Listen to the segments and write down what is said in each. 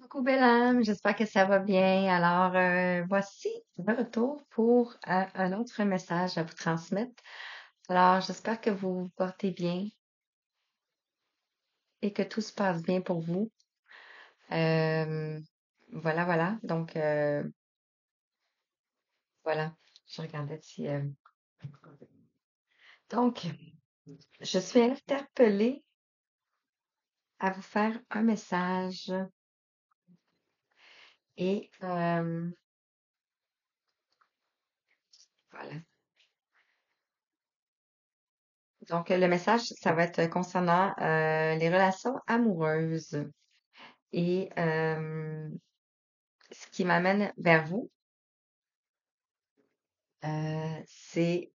Coucou belle âme, j'espère que ça va bien. Alors, voici de retour pour un autre message à vous transmettre. Alors, j'espère que vous vous portez bien et que tout se passe bien pour vous. Euh, voilà. Donc, voilà. Je regardais si... Donc, je suis interpellée à vous faire un message et voilà. Donc, le message, ça va être concernant les relations amoureuses. Et ce qui m'amène vers vous, c'est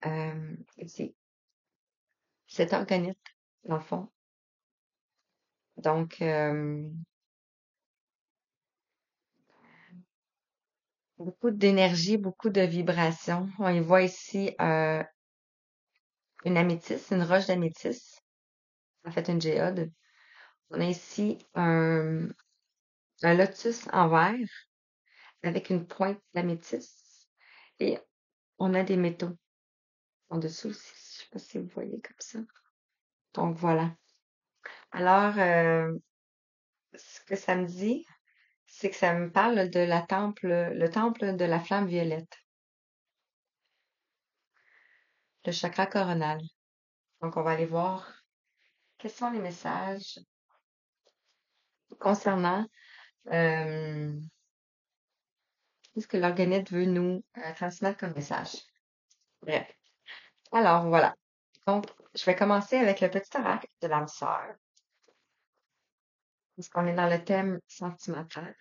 cet organisme, dans le fond. Donc, beaucoup d'énergie, beaucoup de vibrations. On y voit ici une améthyste, une roche d'améthyste, en fait une géode. On a ici un lotus en verre avec une pointe d'améthyste. Et on a des métaux en dessous aussi. Je sais pas si vous voyez comme ça. Donc, voilà. Alors, ce que ça me dit, c'est que ça me parle de le temple de la flamme violette, le chakra coronal. Donc, on va aller voir quels sont les messages concernant euh, ce que l'organisme veut nous transmettre comme message. Bref. Alors, voilà. Donc, je vais commencer avec le petit oracle de l'âme sœur, puisqu'on est dans le thème sentimental.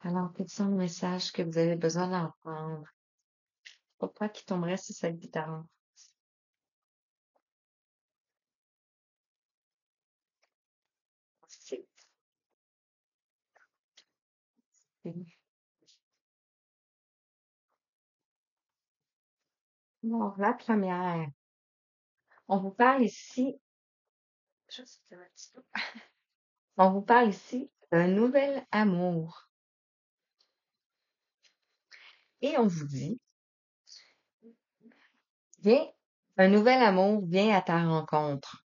Alors, quels sont les messages que vous avez besoin d'entendre? Pourquoi qui tomberait sur cette guitare? C'est- Alors, la première. On vous parle ici, juste un petit peu. On vous parle ici d'un nouvel amour. Et on vous dit, viens, un nouvel amour vient à ta rencontre.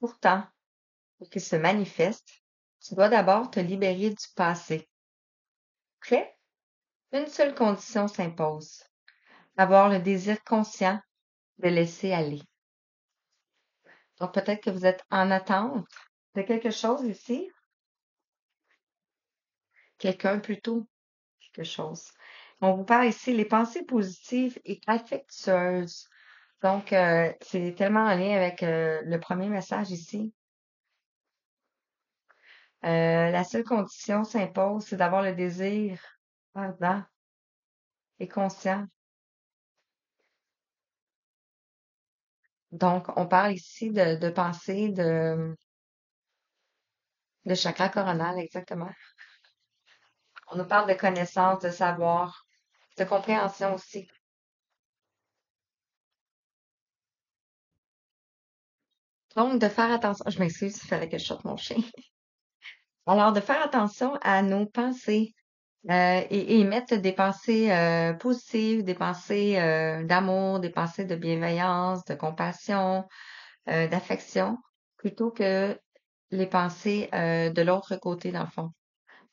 Pourtant, pour qu'il se manifeste, tu dois d'abord te libérer du passé. Prêt? Une seule condition s'impose. Avoir le désir conscient de laisser aller. Donc peut-être que vous êtes en attente de quelque chose ici. Quelqu'un plutôt. Quelque chose. On vous parle ici les pensées positives et affectueuses. Donc, c'est tellement en lien avec le premier message ici. La seule condition s'impose, c'est d'avoir le désir ardent et conscient. Donc, on parle ici de pensée de chakra coronal, exactement. On nous parle de connaissance, de savoir, de compréhension aussi. Donc, de faire attention. Je m'excuse, il fallait que je sorte mon chien. Alors, de faire attention à nos pensées et émettre des pensées positives, des pensées d'amour, des pensées de bienveillance, de compassion, d'affection, plutôt que les pensées de l'autre côté, dans le fond.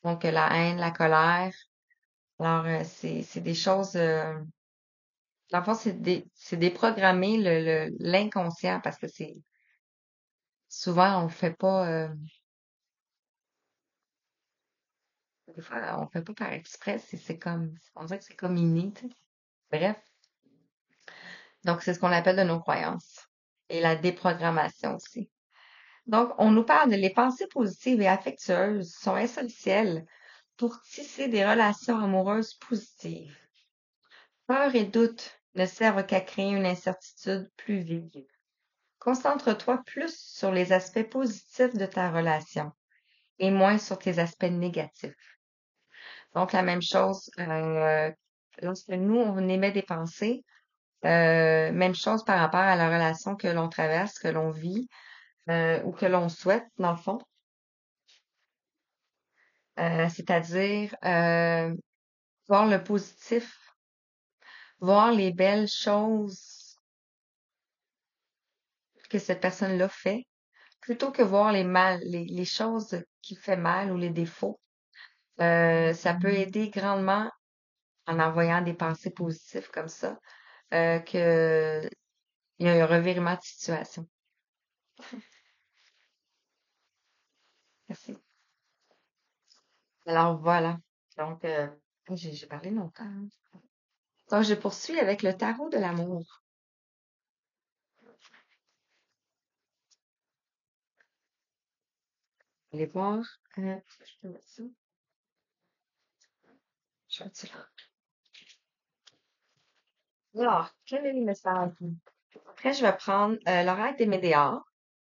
Donc, la haine, la colère. Alors, c'est des choses, dans le fond, c'est déprogrammer l'inconscient parce que c'est souvent, on le fait pas, des fois, on le fait pas par exprès, c'est comme, on dirait que c'est comme inné, tu sais. Bref. Donc, c'est ce qu'on appelle de nos croyances et la déprogrammation aussi. Donc, on nous parle de les pensées positives et affectueuses sont essentielles pour tisser des relations amoureuses positives. Peur et doute ne servent qu'à créer une incertitude plus vive. Concentre-toi plus sur les aspects positifs de ta relation et moins sur tes aspects négatifs. Donc, la même chose, lorsque nous, on émet des pensées, même chose par rapport à la relation que l'on traverse, que l'on vit ou que l'on souhaite, dans le fond. c'est-à-dire voir le positif, voir les belles choses que cette personne-là fait, plutôt que voir les choses qui fait mal ou les défauts. Ça peut aider grandement en envoyant des pensées positives comme ça, que il y a un revirement de situation. Merci. Alors voilà. Donc, j'ai parlé longtemps, hein. Donc, je poursuis avec le tarot de l'amour. Allez voir. Je peux mettre ça. Je vais mettre ça là. Alors, quel est le message? Après, je vais prendre l'oracle des Médéas,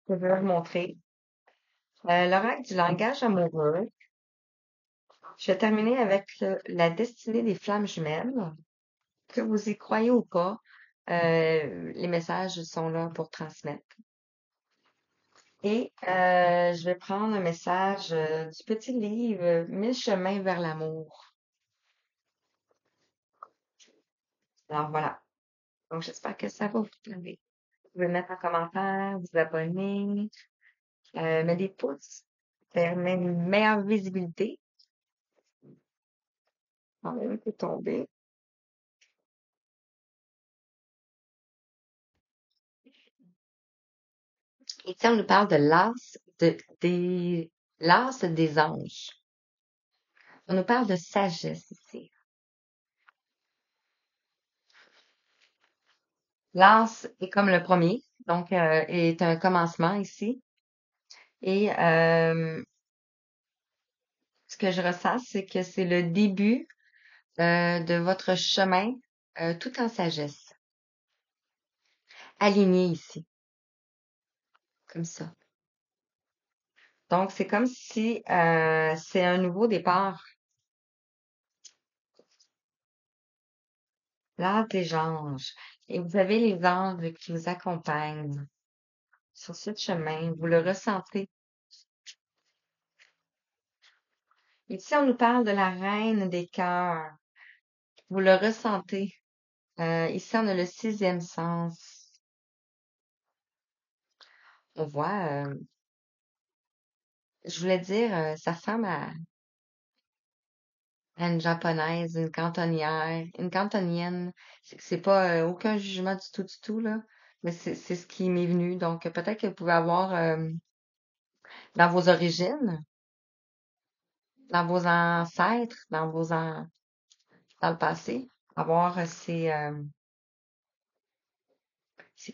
que je vais vous montrer. L'oracle du langage amoureux. Je vais terminer avec la destinée des flammes jumelles. Que vous y croyez ou pas, les messages sont là pour transmettre. Et je vais prendre un message du petit livre Mille chemins vers l'amour. Alors voilà. Donc j'espère que ça va vous plaire. Vous pouvez mettre en commentaire, vous abonner, mettre des pouces, permet une meilleure visibilité. On va peut tomber. Et si on nous parle de l'as des anges. On nous parle de sagesse ici. L'as est comme le premier, donc est un commencement ici. Et ce que je ressens, c'est que c'est le début de votre chemin tout en sagesse, aligné ici, comme ça. Donc, c'est comme si c'est un nouveau départ. L'art des anges. Et vous avez les anges qui vous accompagnent sur ce chemin. Vous le ressentez. Ici, on nous parle de la reine des cœurs. Vous le ressentez. Ici, on a le sixième sens. On voit, je voulais dire, ça ressemble à une japonaise, une cantonnière, une cantonienne. C'est pas aucun jugement du tout, là. Mais c'est ce qui m'est venu. Donc, peut-être que vous pouvez avoir dans vos origines, dans vos ancêtres, dans le passé, avoir ces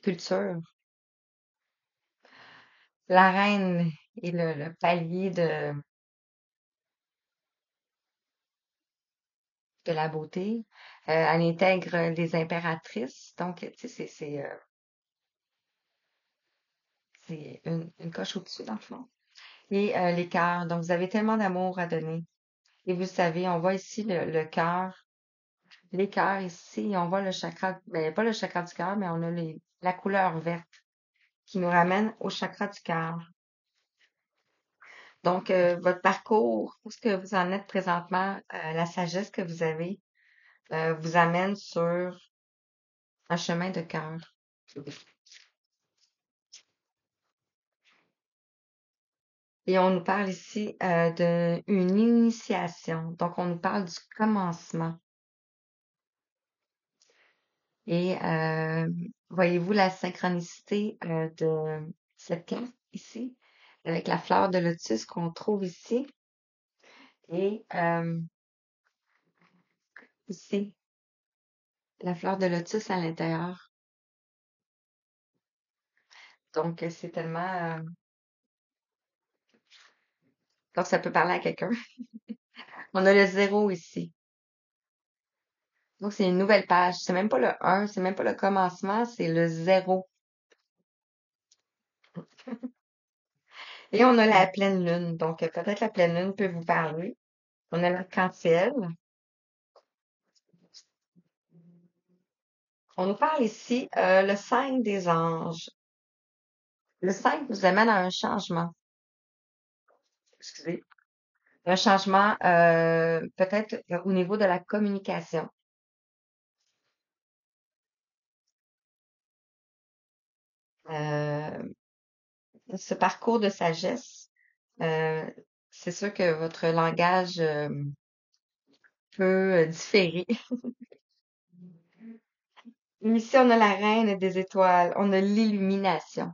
cultures. La reine et le palier de la beauté. Elle intègre les impératrices. Donc, tu sais, c'est une coche au-dessus, dans le fond. Et les cœurs. Donc, vous avez tellement d'amour à donner. Et vous savez, on voit ici le cœur, les cœurs ici, on voit le chakra, ben, pas le chakra du cœur, mais on a la couleur verte qui nous ramène au chakra du cœur. Donc, votre parcours, où est-ce que vous en êtes présentement, la sagesse que vous avez, vous amène sur un chemin de cœur. Et on nous parle ici d'une initiation. Donc, on nous parle du commencement. Et voyez-vous la synchronicité de cette carte ici, avec la fleur de lotus qu'on trouve ici. Et ici, la fleur de lotus à l'intérieur. Donc, c'est tellement... donc, ça peut parler à quelqu'un. On a le zéro ici. Donc, c'est une nouvelle page. C'est même pas le un, c'est même pas le commencement, c'est le zéro. Et on a la pleine lune. Donc, peut-être la pleine lune peut vous parler. On a l'arc-en-ciel. On nous parle ici le 5 des anges. Le 5 nous amène à un changement. Excusez. Un changement peut-être au niveau de la communication. Euh, Ce parcours de sagesse, euh, c'est sûr que votre langage peut différer. Ici, on a la reine des étoiles, on a l'illumination.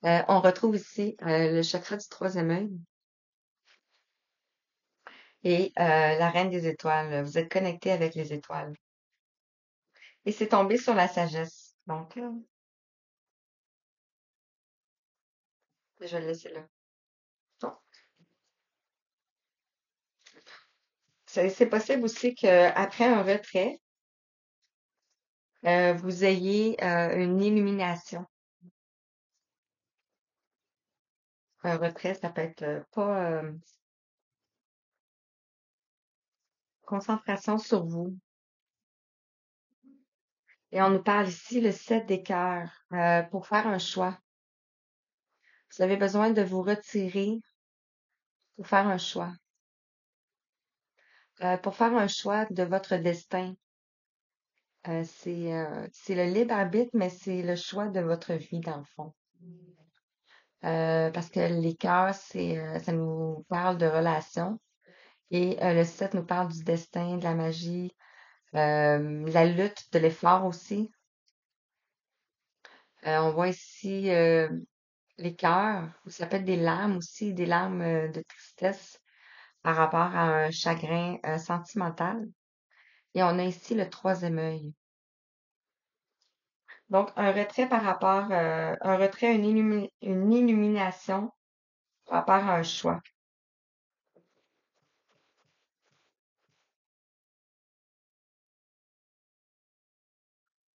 On retrouve ici le chakra du troisième œil et la reine des étoiles. Vous êtes connecté avec les étoiles. Et c'est tombé sur la sagesse. Donc, je vais le laisser là. Bon. C'est possible aussi qu'après un retrait, vous ayez une illumination. Un retrait, ça peut être pas concentration sur vous. Et on nous parle ici le 7 des cœurs pour faire un choix. Vous avez besoin de vous retirer pour faire un choix. Pour faire un choix de votre destin. C'est le libre arbitre, mais c'est le choix de votre vie, dans le fond. Parce que les cœurs, ça nous parle de relations. Et le 7 nous parle du destin, de la magie, la lutte, de l'effort aussi. On voit ici les cœurs, ou ça peut être des larmes aussi, des larmes de tristesse par rapport à un chagrin sentimental. Et on a ici le troisième œil. Donc, un retrait par rapport, un retrait, une illumination par rapport à un choix.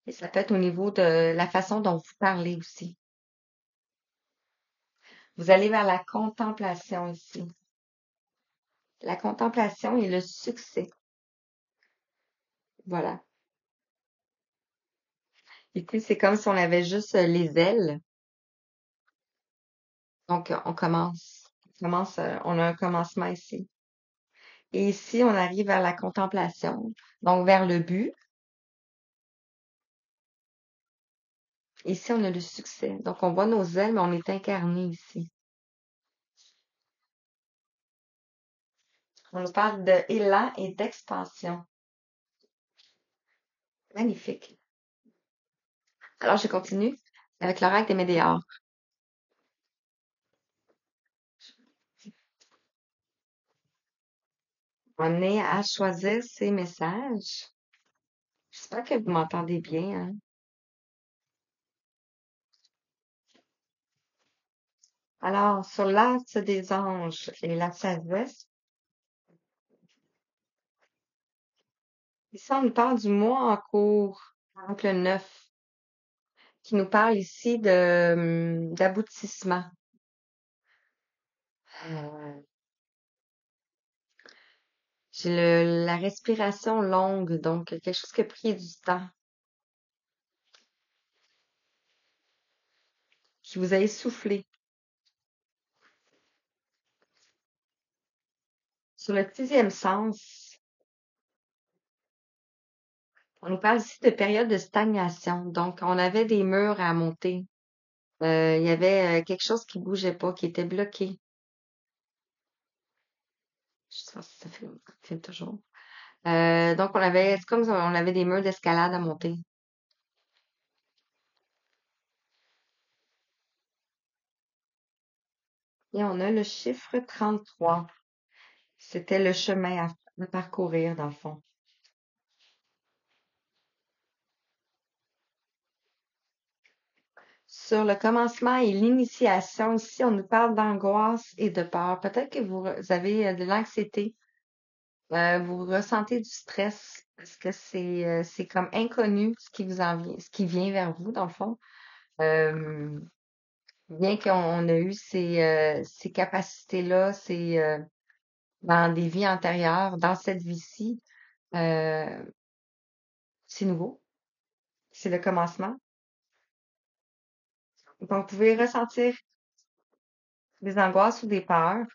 Et ça peut être au niveau de la façon dont vous parlez aussi. Vous allez vers la contemplation ici. La contemplation et le succès. Voilà. Et puis, c'est comme si on avait juste les ailes. Donc, on commence. On a un commencement ici. Et ici, on arrive vers la contemplation. Donc, vers le but. Ici, on a le succès. Donc, on voit nos ailes, mais on est incarné ici. On nous parle de élan et d'expansion. Magnifique. Alors, je continue avec l'oracle des Médéors. On est à choisir ces messages. J'espère que vous m'entendez bien, hein. Alors, sur l'axe des anges et la sagesse, ici, on nous parle du mois en cours, donc le 9, qui nous parle ici d'aboutissement. Euh, J'ai la respiration longue, donc quelque chose qui a pris du temps, qui vous a essoufflé. Sur le sixième sens, on nous parle ici de période de stagnation. Donc, on avait des murs à monter. Il y avait quelque chose qui bougeait pas, qui était bloqué. Je sais pas si ça filme toujours. Donc, c'est comme si on avait des murs d'escalade à monter. Et on a le chiffre 33. C'était le chemin à parcourir, dans le fond. Sur le commencement et l'initiation, ici, on nous parle d'angoisse et de peur. Peut-être que vous avez de l'anxiété, vous ressentez du stress parce que c'est comme inconnu ce qui vous en vient, ce qui vient vers vous, dans le fond. Euh, Bien qu'on a eu ces capacités-là, dans des vies antérieures, dans cette vie-ci, euh, c'est nouveau, c'est le commencement. Donc, vous pouvez ressentir des angoisses ou des peurs.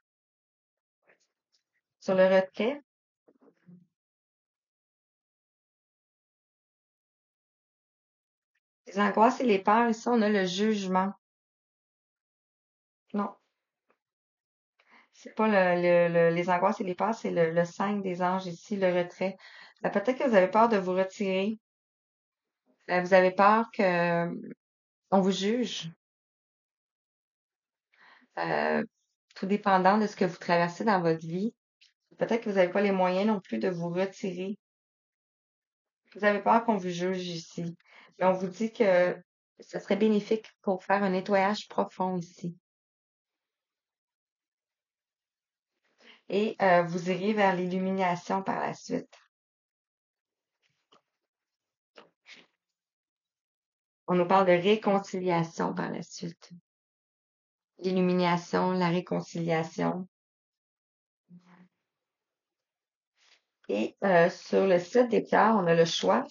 Sur le retrait, les angoisses et les peurs, ici, on a le jugement. Non, c'est pas les angoisses et les peurs, c'est le 5 des anges ici, le retrait. Peut-être que vous avez peur de vous retirer. Vous avez peur que on vous juge. Euh, Tout dépendant de ce que vous traversez dans votre vie. Peut-être que vous n'avez pas les moyens non plus de vous retirer. Vous avez peur qu'on vous juge ici. Mais on vous dit que ce serait bénéfique pour faire un nettoyage profond ici. Et vous irez vers l'illumination par la suite. On nous parle de réconciliation par la suite. L'illumination, la réconciliation. Et sur le site des pierres, on a le choix.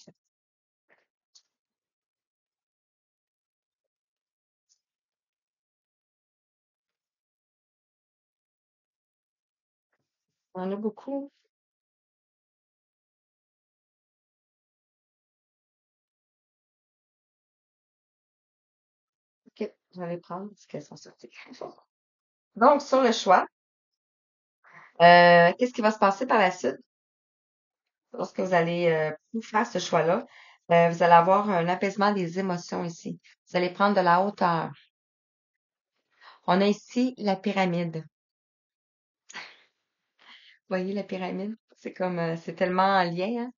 On en a beaucoup. OK, je vais les prendre parce qu'elles sont sorties. Donc, sur le choix, qu'est-ce qui va se passer par la suite lorsque vous allez faire ce choix-là? Vous allez avoir un apaisement des émotions ici. Vous allez prendre de la hauteur. On a ici la pyramide. Vous voyez la pyramide? C'est comme, c'est tellement en lien, hein?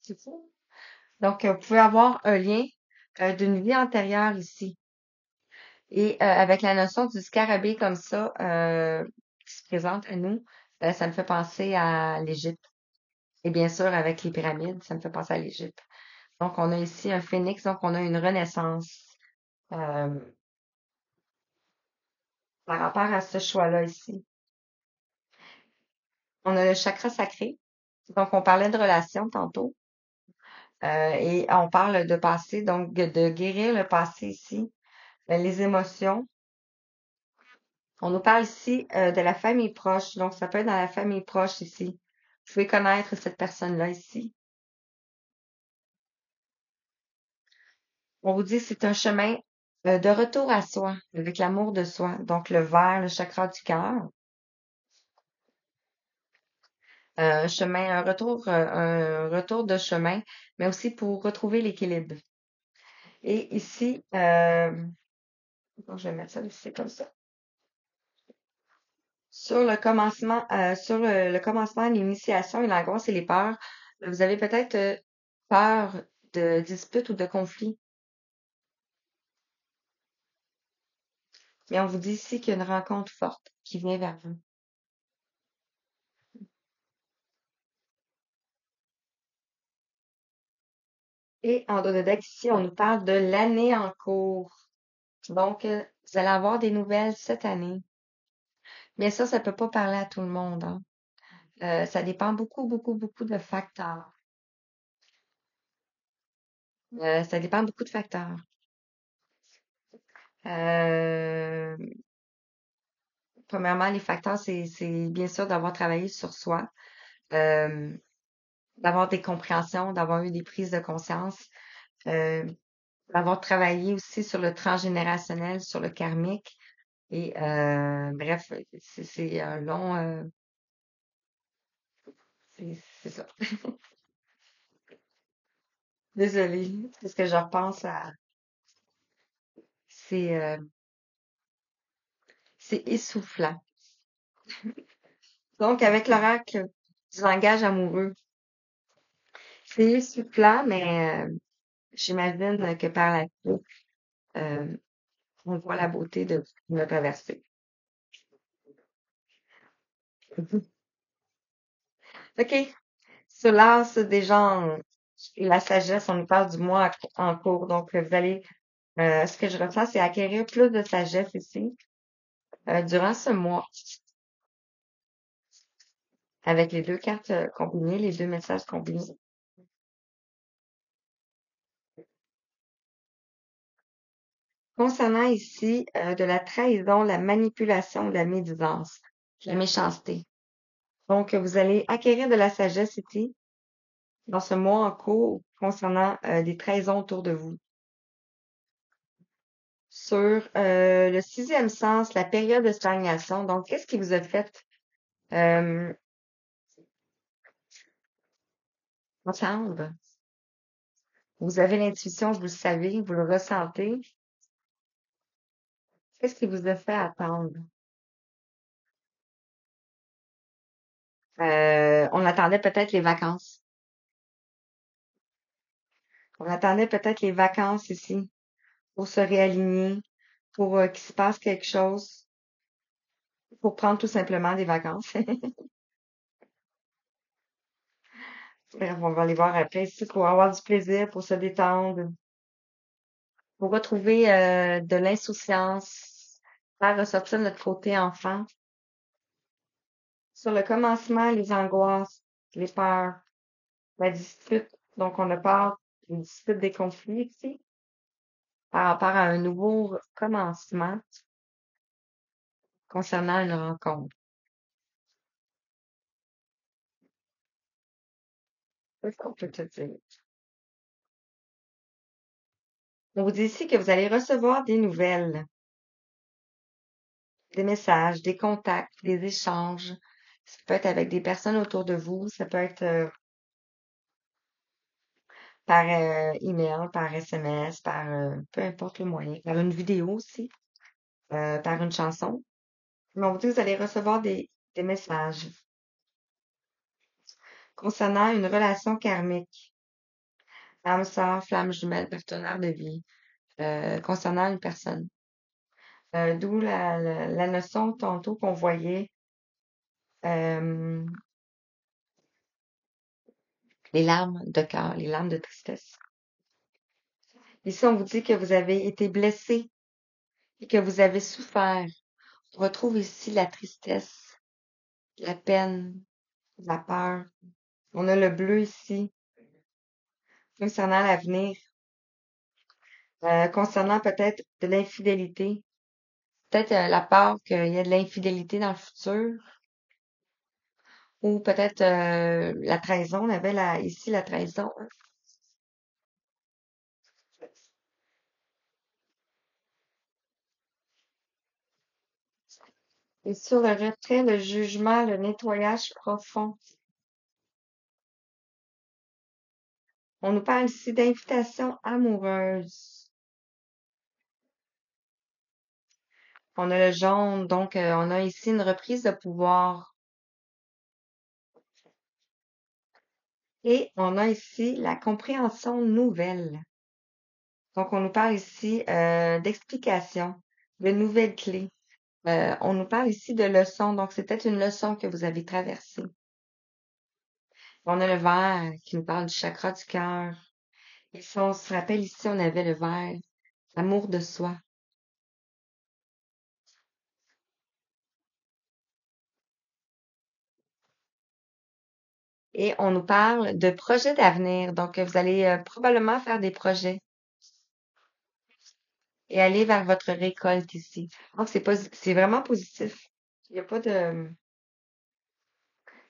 C'est fou. Donc, vous pouvez avoir un lien d'une vie antérieure ici. Et avec la notion du scarabée comme ça, qui se présente à nous, ça me fait penser à l'Égypte. Et bien sûr, avec les pyramides, ça me fait penser à l'Égypte. Donc, on a ici un phénix, donc on a une renaissance euh, par rapport à ce choix-là ici. On a le chakra sacré. Donc, on parlait de relations tantôt. Et on parle de passé, donc de guérir le passé ici, les émotions. On nous parle ici de la famille proche, donc ça peut être dans la famille proche ici. Vous pouvez connaître cette personne-là ici. On vous dit que c'est un chemin de retour à soi, avec l'amour de soi. Donc le vert, le chakra du cœur. Un chemin, un retour de chemin, mais aussi pour retrouver l'équilibre. Et ici, je vais mettre ça ici comme ça. Sur le commencement, le commencement, l'initiation et l'angoisse et les peurs, vous avez peut-être peur de disputes ou de conflits. Mais on vous dit ici qu'il y a une rencontre forte qui vient vers vous. Et en Dodedeck, ici, on nous parle de l'année en cours. Donc, vous allez avoir des nouvelles cette année. Bien sûr, ça peut pas parler à tout le monde, hein. Ça dépend beaucoup, beaucoup, beaucoup de facteurs. Ça dépend beaucoup de facteurs. Euh, Premièrement, les facteurs, c'est bien sûr d'avoir travaillé sur soi, euh, d'avoir des compréhensions, d'avoir eu des prises de conscience, euh, d'avoir travaillé aussi sur le transgénérationnel, sur le karmique. Et bref, c'est un long, c'est ça. Désolée, c'est ce que je repense à. C'est c'est essoufflant. Donc, avec l'oracle du langage amoureux, c'est essoufflant, mais j'imagine que par la suite, euh, on voit la beauté de la traversée. OK. Sur l'as des gens et la sagesse, on nous parle du mois en cours. Donc, vous allez, ce que je ressens, c'est acquérir plus de sagesse ici durant ce mois, avec les deux cartes combinées, les deux messages combinés. Concernant ici de la trahison, la manipulation, de la médisance, de la méchanceté. Donc, vous allez acquérir de la sagesse ici dans ce mois en cours concernant des trahisons autour de vous. Sur le sixième sens, la période de stagnation. Donc, qu'est-ce qui vous a fait euh, entendre? Vous avez l'intuition, vous le savez, vous le ressentez. Qu'est-ce qui vous a fait attendre? On attendait peut-être les vacances. On attendait peut-être les vacances ici pour se réaligner, pour qu'il se passe quelque chose, pour prendre tout simplement des vacances. Bref, on va aller voir après ici pour avoir du plaisir, pour se détendre, pour retrouver de l'insouciance, faire ressortir notre côté enfant. Sur le commencement, les angoisses, les peurs, la dispute. Donc, on a peur des disputes, des conflits ici, par rapport à un nouveau commencement concernant une rencontre. Qu'est-ce qu'on peut te dire? On vous dit ici que vous allez recevoir des nouvelles, des messages, des contacts, des échanges. Ça peut être avec des personnes autour de vous, ça peut être par email, par SMS, par peu importe le moyen, par une vidéo aussi, par une chanson. Mais on vous dit que vous allez recevoir des messages concernant une relation karmique, âme sœur, flamme jumelle, partenaire de vie, concernant une personne. D'où la notion tantôt qu'on voyait euh, les larmes de cœur, les larmes de tristesse. Ici, on vous dit que vous avez été blessé et que vous avez souffert. On retrouve ici la tristesse, la peine, la peur. On a le bleu ici, concernant l'avenir, concernant peut-être de l'infidélité, peut-être la peur qu'il y ait de l'infidélité dans le futur, ou peut-être la trahison. On avait ici la trahison. Et sur le retrait, le jugement, le nettoyage profond. On nous parle ici d'invitation amoureuse. On a le jaune, donc on a ici une reprise de pouvoir. Et on a ici la compréhension nouvelle. Donc on nous parle ici d'explication, de nouvelles clés. On nous parle ici de leçons, donc c'est peut-être une leçon que vous avez traversée. On a le vert qui nous parle du chakra du cœur. Et si on se rappelle ici, on avait le vert, l'amour de soi. Et on nous parle de projets d'avenir. Donc, vous allez probablement faire des projets et aller vers votre récolte ici. Donc, c'est vraiment positif. Il n'y a pas de...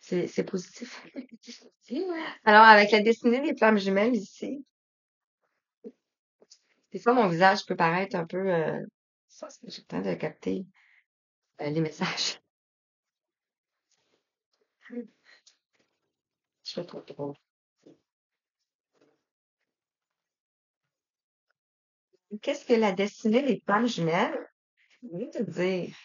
C'est positif. Alors, avec la destinée des flammes jumelles ici, des fois, mon visage peut paraître un peu... ça, c'est j'ai le temps de capter les messages. Je fais trop trop. Qu'est-ce que la destinée des flammes jumelles veut te dire?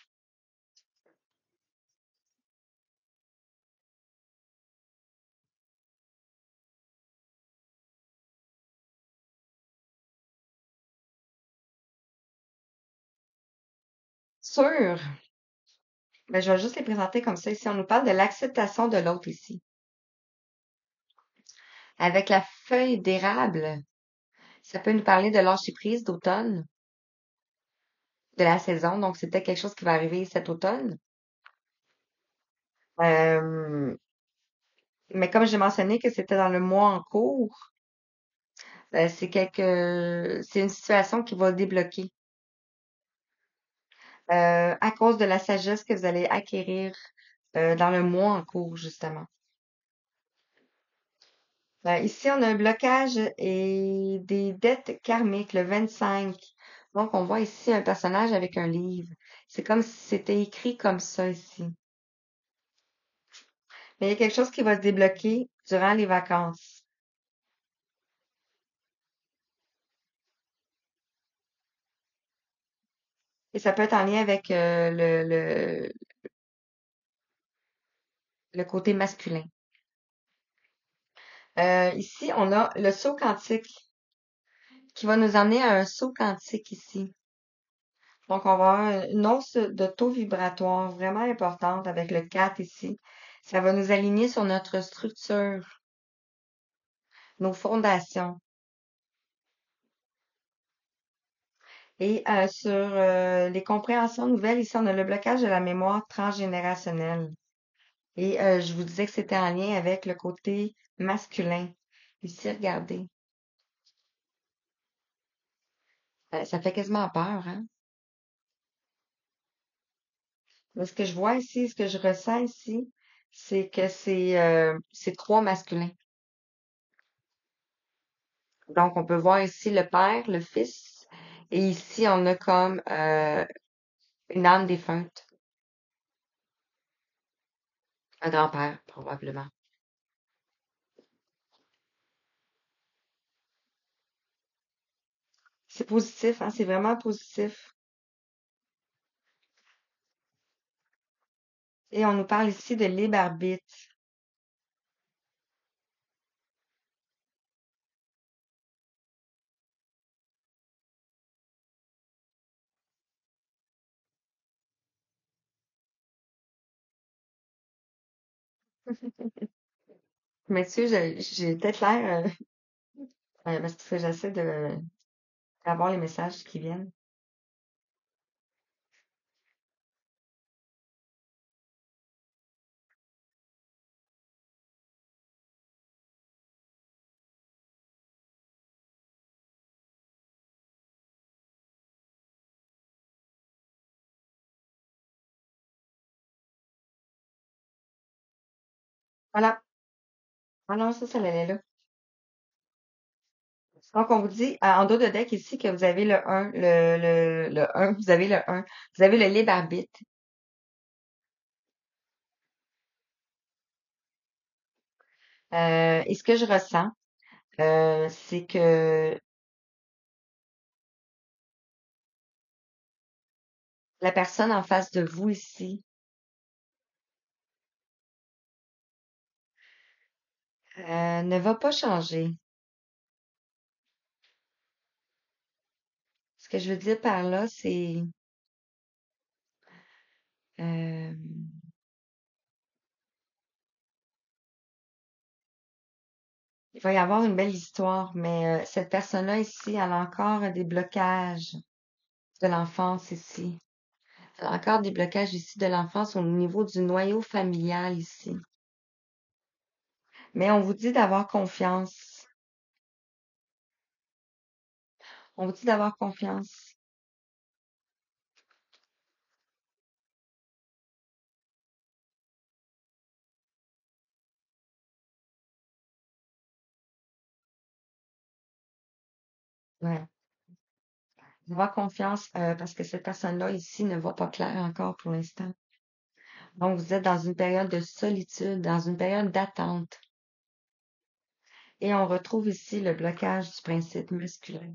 Sûr. Ben, je vais juste les présenter comme ça ici. On nous parle de l'acceptation de l'autre ici. Avec la feuille d'érable, ça peut nous parler de lâcher prise d'automne, de la saison. Donc, c'est peut-être quelque chose qui va arriver cet automne. Euh, mais comme j'ai mentionné que c'était dans le mois en cours, c'est une situation qui va débloquer. à cause de la sagesse que vous allez acquérir dans le mois en cours, justement. Ici, on a un blocage et des dettes karmiques, le 25. Donc, on voit ici un personnage avec un livre. C'est comme si c'était écrit comme ça ici. Mais il y a quelque chose qui va se débloquer durant les vacances. Et ça peut être en lien avec le côté masculin. Ici, on a le saut quantique qui va nous amener à un saut quantique ici. Donc, on va avoir une hausse de taux vibratoire vraiment importante avec le 4 ici. Ça va nous aligner sur notre structure, nos fondations. Et sur les compréhensions nouvelles, ici, on a le blocage de la mémoire transgénérationnelle. Et je vous disais que c'était en lien avec le côté masculin. Ici, regardez. Ça fait quasiment peur, hein? Mais ce que je vois ici, ce que je ressens ici, c'est que c'est trois masculins. Donc, on peut voir ici le père, le fils, et ici, on a comme une âme défunte, un grand-père, probablement. C'est positif, hein? C'est vraiment positif. Et on nous parle ici de libre arbitre. Messieurs, j'ai peut-être l'air, parce que j'essaie de d'avoir les messages qui viennent. Voilà. Ah non, ça l'allait là. Donc, on vous dit, en dos de deck ici, que vous avez le un, le 1, vous avez le un, vous avez le libre arbitre. Et ce que je ressens, c'est que la personne en face de vous ici ne va pas changer. Ce que je veux dire par là, c'est euh, il va y avoir une belle histoire, mais cette personne-là ici, elle a encore des blocages de l'enfance ici. Elle a encore des blocages ici de l'enfance au niveau du noyau familial ici. Mais on vous dit d'avoir confiance. On vous dit d'avoir confiance. Ouais. D'avoir confiance parce que cette personne-là ici ne voit pas clair encore pour l'instant. Donc, vous êtes dans une période de solitude, dans une période d'attente. Et on retrouve ici le blocage du principe masculin,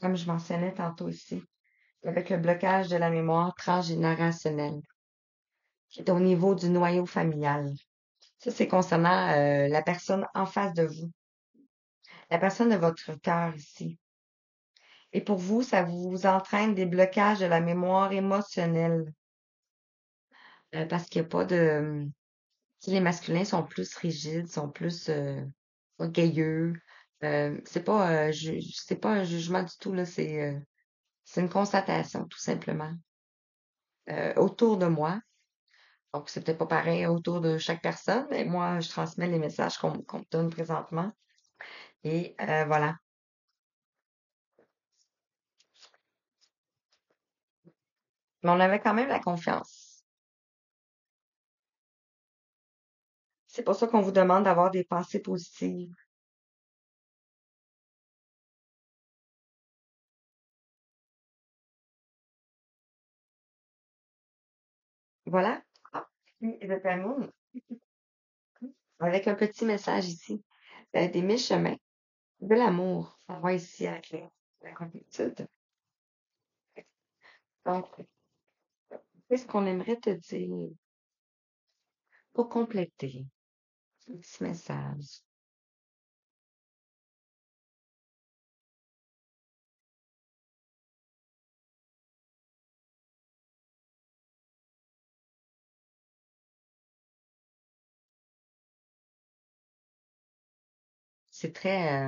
comme je mentionnais tantôt ici, avec le blocage de la mémoire transgénérationnelle, qui est au niveau du noyau familial. Ça, c'est concernant la personne en face de vous, la personne de votre cœur ici. Et pour vous, ça vous entraîne des blocages de la mémoire émotionnelle, parce qu'il n'y a pas de... Tu sais, les masculins sont plus rigides, sont plus orgueilleux. C'est pas un jugement du tout, là, c'est une constatation, tout simplement. Autour de moi. Donc, c'est peut-être pas pareil autour de chaque personne, mais moi, je transmets les messages qu'on me donne présentement. Et voilà. Mais on avait quand même la confiance. C'est pour ça qu'on vous demande d'avoir des pensées positives. Voilà. Ah, puis je termine avec un petit message ici. Des mi-chemins, de l'amour. On voit ici avec la complétude. Donc, qu'est-ce qu'on aimerait te dire pour compléter ce petit message? C'est très...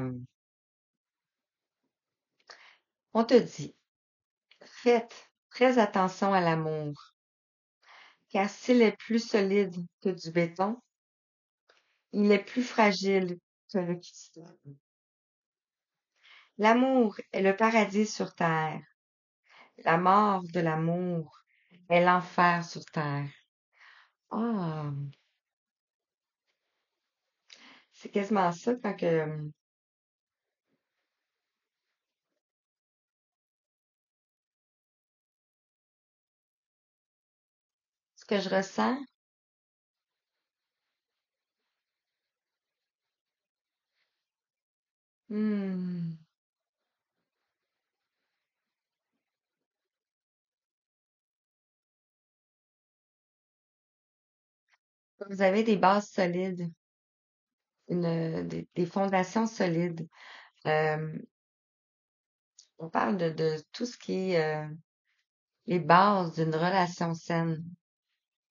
on te dit, faites très attention à l'amour, car s'il est plus solide que du béton, il est plus fragile que le cristal. L'amour est le paradis sur terre. La mort de l'amour est l'enfer sur terre. Ah, c'est quasiment ça quand que, ce que je ressens. Hmm, vous avez des bases solides, des fondations solides. Euh, on parle de tout ce qui est les bases d'une relation saine.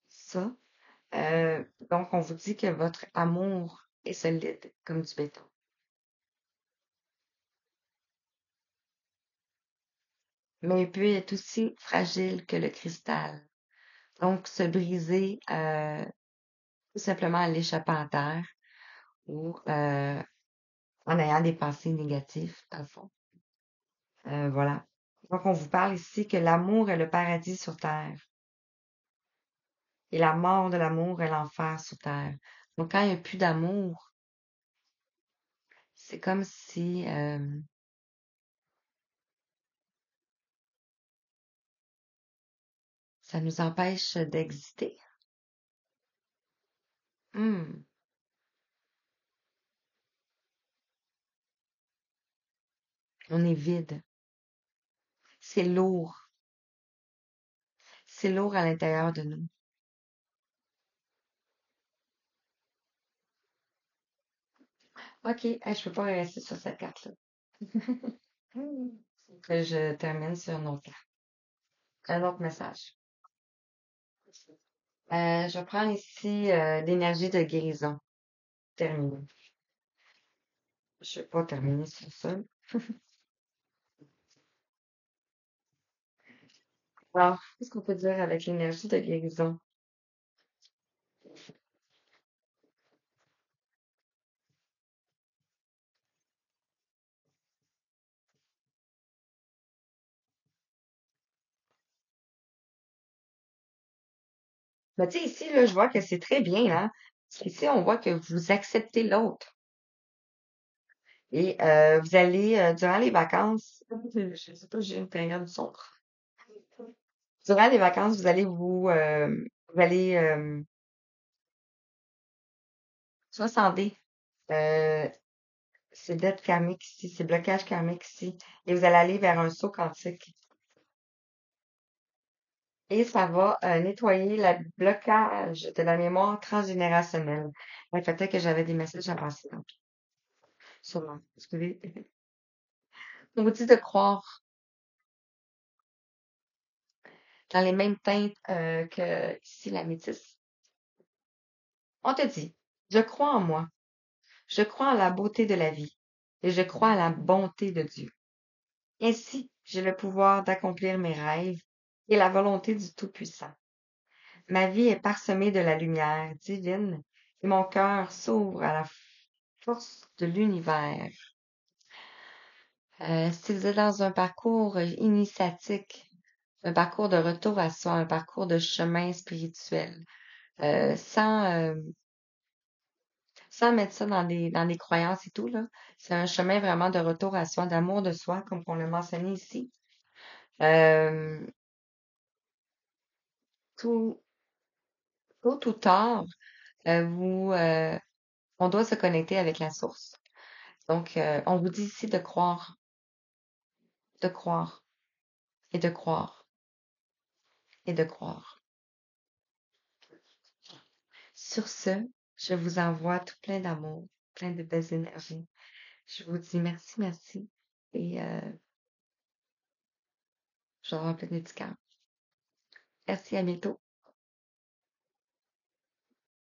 Ça. Donc, on vous dit que votre amour est solide comme du béton, mais il peut être aussi fragile que le cristal. Donc, se briser tout simplement en l'échappant à terre ou en ayant des pensées négatives, dans le fond. Voilà. Donc, on vous parle ici que l'amour est le paradis sur terre et la mort de l'amour est l'enfer sur terre. Donc, quand il n'y a plus d'amour, c'est comme si ça nous empêche d'exister. Hmm, on est vide. C'est lourd. C'est lourd à l'intérieur de nous. OK, hey, je peux pas rester sur cette carte-là. Faut que je termine sur une autre carte. Un autre message. Je vais prendre ici l'énergie de guérison. Terminé. Je vais pas terminer sur ça. Alors, qu'est-ce qu'on peut dire avec l'énergie de guérison? Ben, tu sais, ici, là, je vois que c'est très bien, là. Parce qu'ici, on voit que vous acceptez l'autre. Et vous allez, durant les vacances, je sais pas, j'ai une période sombre. Durant les vacances, vous allez transcender euh, ces dettes karmiques ici, ces blocages karmiques ici, et vous allez aller vers un saut quantique. Et ça va nettoyer le blocage de la mémoire transgénérationnelle. Ouais, peut-être que j'avais des messages à passer donc, sûrement. Excusez. On vous dit de croire dans les mêmes teintes que ici la métisse. On te dit, je crois en moi. Je crois en la beauté de la vie et je crois à la bonté de Dieu. Ainsi, j'ai le pouvoir d'accomplir mes rêves et la volonté du Tout-Puissant. Ma vie est parsemée de la lumière divine et mon cœur s'ouvre à la force de l'univers. Si vous êtes dans un parcours initiatique, un parcours de retour à soi, un parcours de chemin spirituel, euh, sans, euh, sans mettre ça dans des croyances et tout, là. C'est un chemin vraiment de retour à soi, d'amour de soi, comme on l'a mentionné ici. Euh, tout, tôt ou tard, on doit se connecter avec la source. Donc, on vous dit ici de croire, et de croire, et de croire. Sur ce, je vous envoie tout plein d'amour, plein de belles énergies. Je vous dis merci, merci. Et je vous envoie plein de petits cœurs. Merci, à bientôt.